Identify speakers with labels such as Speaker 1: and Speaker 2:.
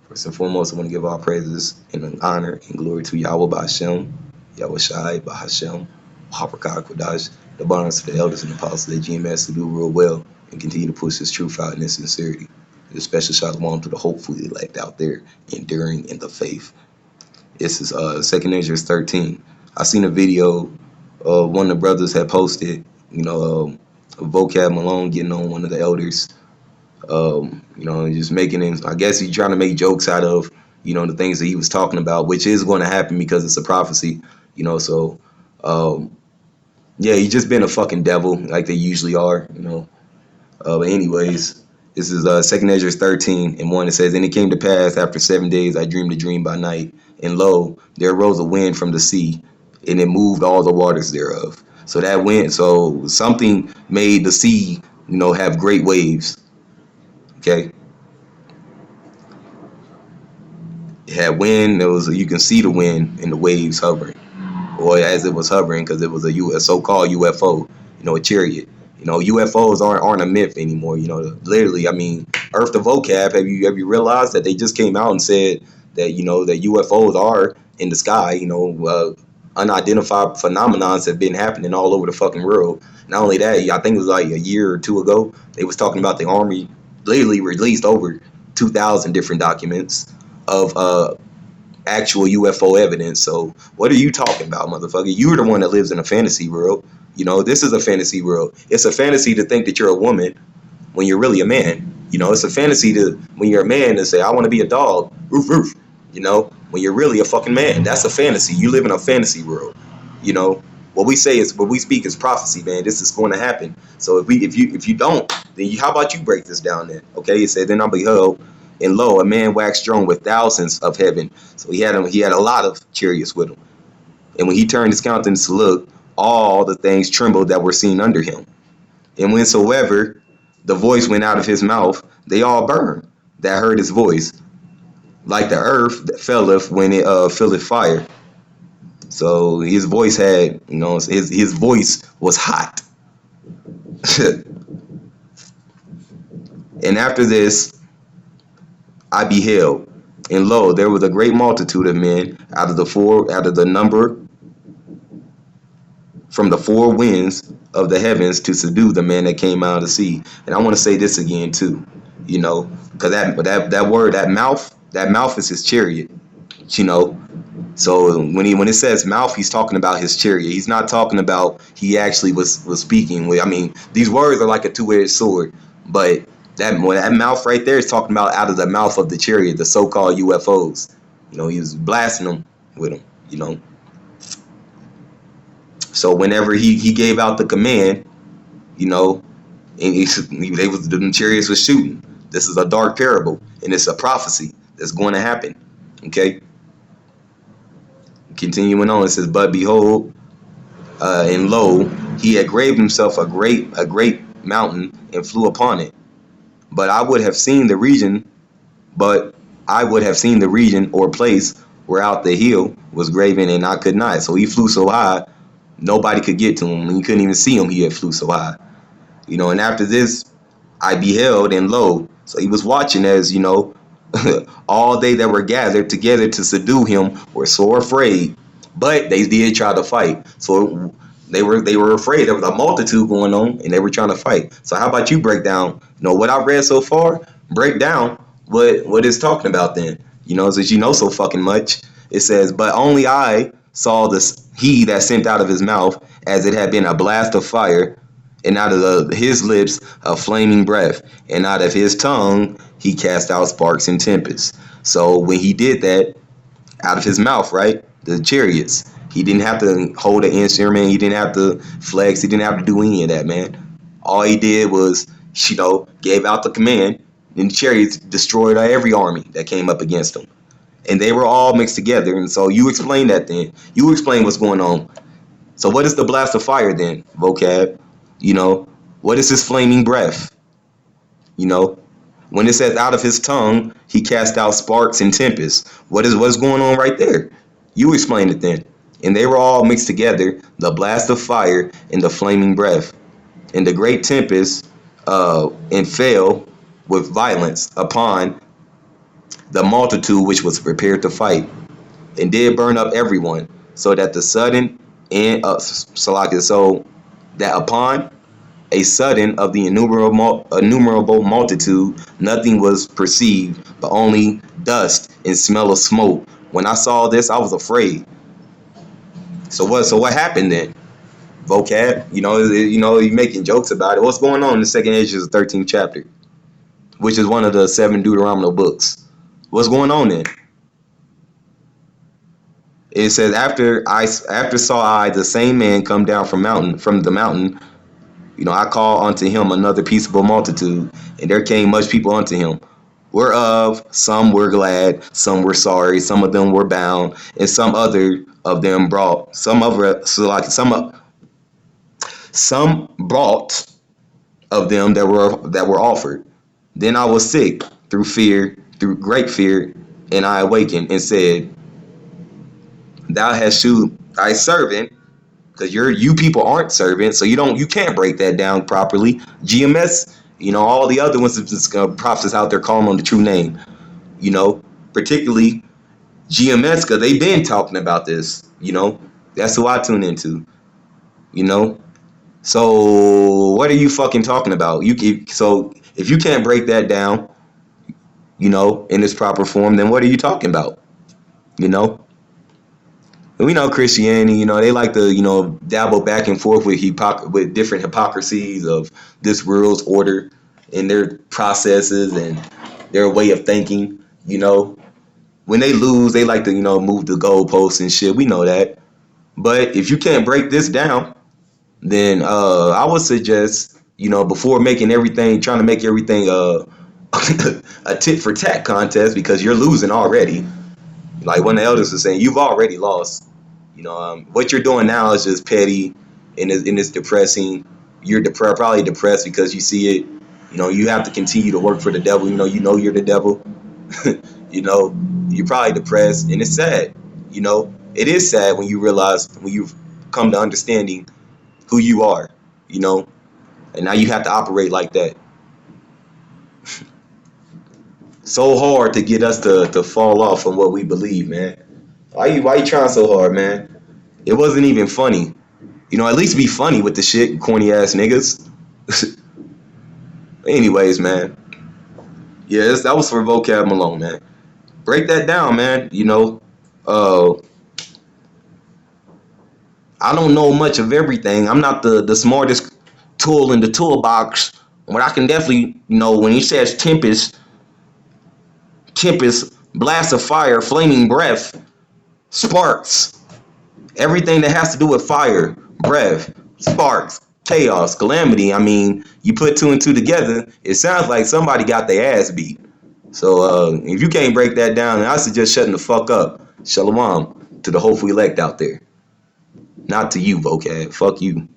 Speaker 1: First and foremost, I want to give all praises and honor and glory to Yahweh Ba'Shem, Yahweh Shai Ba'Hashem, Harakah Kodash, the bonds to the elders and apostles that GMS to do real well and continue to push this truth out in its sincerity. And a special shalom to the hopefully elect out there enduring in the faith. This is 2nd Ezra 13. I seen a video one of the brothers had posted, Vocab Malone getting on one of the elders, just making him, I guess he's trying to make jokes out of, the things that he was talking about, which is going to happen because it's a prophecy, so, yeah, he's just been a fucking devil like they usually are, but anyways, this is 2nd Ezra 13 and 1. It says, "And it came to pass after 7 days I dreamed a dream by night, and lo, there arose a wind from the sea, and it moved all the waters thereof." So that wind, so something made the sea, have great waves. Okay. It had wind. You can see the wind and the waves hovering, or as it was hovering, because it was a so-called UFO, a chariot. UFOs aren't a myth anymore. Literally, I mean, Earth to Vocab. Have you realized that they just came out and said that that UFOs are in the sky? Unidentified phenomenons have been happening all over the fucking world. Not only that, I think it was like a year or two ago, they was talking about the Army literally released over 2,000 different documents of actual UFO evidence. So what are you talking about, motherfucker? You're the one that lives in a fantasy world. This is a fantasy world. It's a fantasy to think that you're a woman when you're really a man. It's a fantasy when you're a man to say, I want to be a dog. Roof, roof. When you're really a fucking man. That's a fantasy. You live in a fantasy world. What we speak is prophecy, man. This is going to happen. So if you don't, then how about you break this down then? Okay, it said, "Then I beheld, and lo, a man waxed strong with thousands of heaven." So he had a lot of chariots with him. And when he turned his countenance to look, all the things trembled that were seen under him. And whensoever the voice went out of his mouth, they all burned that heard his voice, like the earth that felleth when it filleth fire. So his voice had, his voice was hot. "And after this I beheld, and lo, there was a great multitude of men out of the number from the four winds of the heavens to subdue the man that came out of the sea." And I want to say this again too, because that word, that mouth is his chariot, So when it says mouth, he's talking about his chariot. He's not talking about he actually was speaking. I mean, these words are like a two-edged sword, but that mouth right there is talking about out of the mouth of the chariot, the so-called UFOs. He was blasting them with them. So whenever he gave out the command, and the chariots was shooting. This is a dark parable, and it's a prophecy that's going to happen. Okay. Continuing on, it says, "But behold, and lo, he had graved himself a great mountain and flew upon it. But I would have seen the region or place whereout the hill was graven, and I could not." So he flew so high, nobody could get to him. You couldn't even see him. He had flew so high. And after this, I beheld, and lo, so he was watching as, all they that were gathered together to subdue him were sore afraid, but they did try to fight. So they were afraid. There was a multitude going on, and they were trying to fight. So how about you break down, what I read so far? Break down what it's talking about then. Since you know so fucking much. It says, "But only I saw he that sent out of his mouth as it had been a blast of fire, and out of his lips a flaming breath, and out of his tongue he cast out sparks and tempests." So when he did that, out of his mouth, right, the chariots, he didn't have to hold an instrument, he didn't have to flex, he didn't have to do any of that, man. All he did was, gave out the command, and the chariots destroyed every army that came up against him. And they were all mixed together. And so you explain that then. You explain what's going on. So what is the blast of fire then, Vocab? What is his flaming breath? When it says out of his tongue, he cast out sparks and tempests. What's going on right there? You explain it then. And they were all mixed together, the blast of fire and the flaming breath, and the great tempest, and fell with violence upon the multitude which was prepared to fight, and did burn up everyone, so that the sudden and so that upon a sudden of the innumerable multitude, nothing was perceived, but only dust and smell of smoke. When I saw this, I was afraid. So what happened then? Vocab, you making jokes about it. What's going on in the second Ezra's 13th chapter, which is one of the 7 Deuteronomical books? What's going on then? It says, after saw I the same man come down from the mountain, I call unto him another peaceable multitude, and there came much people unto him, whereof some were glad, some were sorry, some of them were bound, and some other of them brought some brought of them that were offered. Then I was sick through great fear, and I awakened and said, Thou hast shewed thy servant, because you people aren't servants, so you can't break that down properly. GMS, all the other ones, prophets out there calling on the true name, particularly GMS, because they've been talking about this. That's who I tune into. So what are you fucking talking about? So if you can't break that down, in its proper form, then what are you talking about? We know Christianity, they like to, dabble back and forth with different hypocrisies of this world's order and their processes and their way of thinking. When they lose, they like to, move the goalposts and shit. We know that. But if you can't break this down, then I would suggest, before trying to make everything a tit for tat contest, because you're losing already. Like one of the elders was saying, you've already lost. What you're doing now is just petty, and it's depressing. You're probably depressed because you see it. You have to continue to work for the devil. You're the devil. You're probably depressed, and it's sad. It is sad when you've come to understanding who you are. And now you have to operate like that. So hard to get us to fall off from what we believe, man. Why you trying so hard, man? It wasn't even funny. At least be funny with the shit, corny ass niggas. Anyways, man. Yeah, that was for Vocab Malone, man. Break that down, man. I don't know much of everything. I'm not the smartest tool in the toolbox. But I can definitely, when he says tempest, blast of fire, flaming breath, sparks, everything that has to do with fire, breath, sparks, chaos, calamity. I mean, you put 2 and 2 together, it sounds like somebody got their ass beat. So if you can't break that down, then I suggest shutting the fuck up. Shalom to the hopeful elect out there. Not to you, Vocab. Fuck you.